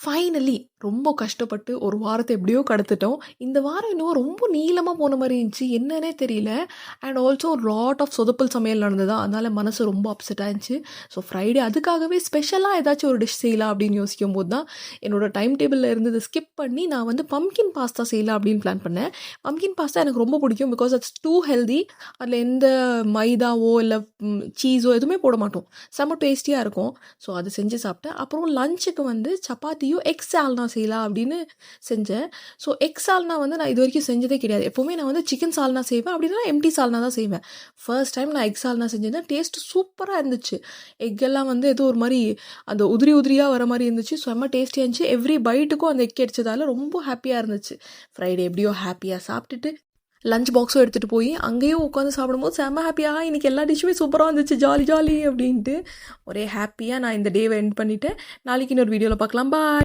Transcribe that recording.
Finally ரொம்ப கஷ்டப்பட்டு ஒரு வாரத்தை எப்படியோ கடத்துட்டோம். இந்த வாரம் இன்னும் ரொம்ப நீளமா போன மாரி இருந்துச்சு. என்னன்னே தெரியல. அண்ட் ஆல்சோ லாட் ஆஃப் சொதப்பல் சமையல் நடந்ததா, அதனால மனசு ரொம்ப அப்செட் ஆயிருந்துச்சு. ஸோ ஃப்ரைடே அதுக்காகவே ஸ்பெஷலாக ஏதாச்சும் ஒரு டிஷ் செய்யலாம் அப்படின்னு யோசிக்கும்போது தான் என்னோட டைம் டேபிளில் இருந்தது ஸ்கிப் பண்ணி நான் வந்து பம்கின் பாஸ்தா செய்யலாம் அப்படின்னு பிளான் பண்ணேன். பம்கின் பாஸ்தா எனக்கு ரொம்ப பிடிக்கும். Because it's too healthy. அதில் எந்த மைதாவோ இல்லை சீஸோ எதுவுமே போட மாட்டோம். செம்ம டேஸ்டியாக இருக்கும். ஸோ அது செஞ்சு சாப்பிட்டேன். அப்புறம் லஞ்சுக்கு வந்து சப்பாத்தியும் எக் சால்னா செய்யலாம் அப்படின்னு செஞ்சேன். ஸோ எக் சால்னா வந்து நான் இது வரைக்கும் செஞ்சதே கிடையாது. எப்போவுமே நான் வந்து சிக்கன் சால்னா செய்வேன், அப்படின்னா எம்டி சால்னா தான் செய்வேன். ஃபர்ஸ்ட் டைம் நான் எக் சால்னா செஞ்சேன். டேஸ்ட் சூப்பராக இருந்துச்சு. எக்கெல்லாம் வந்து ஏதோ ஒரு மாதிரி அந்த உதிரி உதிரியாக வர மாதிரி இருந்துச்சு. செம்ம டேஸ்டியாக இருந்துச்சு. எவ்ரி பைட்டுக்கும் அந்த எக் அடிச்சதால ரொம்ப ஹாப்பியாக இருந்துச்சு. ஃப்ரைடே எப்படியோ ஹாப்பியாக சாப்பிட்டுட்டு லஞ்ச் பாக்ஸும் எடுத்துகிட்டு போய் அங்கேயும் உட்காந்து சாப்பிடும்போது செம்ம ஹாப்பியாக இன்றைக்கி எல்லா டிஷ்ஷுமே சூப்பராக இருந்துச்சு, ஜாலி ஜாலி அப்படின்ட்டு ஒரே ஹாப்பியாக நான் இந்த டேவை எண்ட் பண்ணிவிட்டேன். நாளைக்கு இன்னொரு வீடியோவில் பார்க்கலாம். பாய்.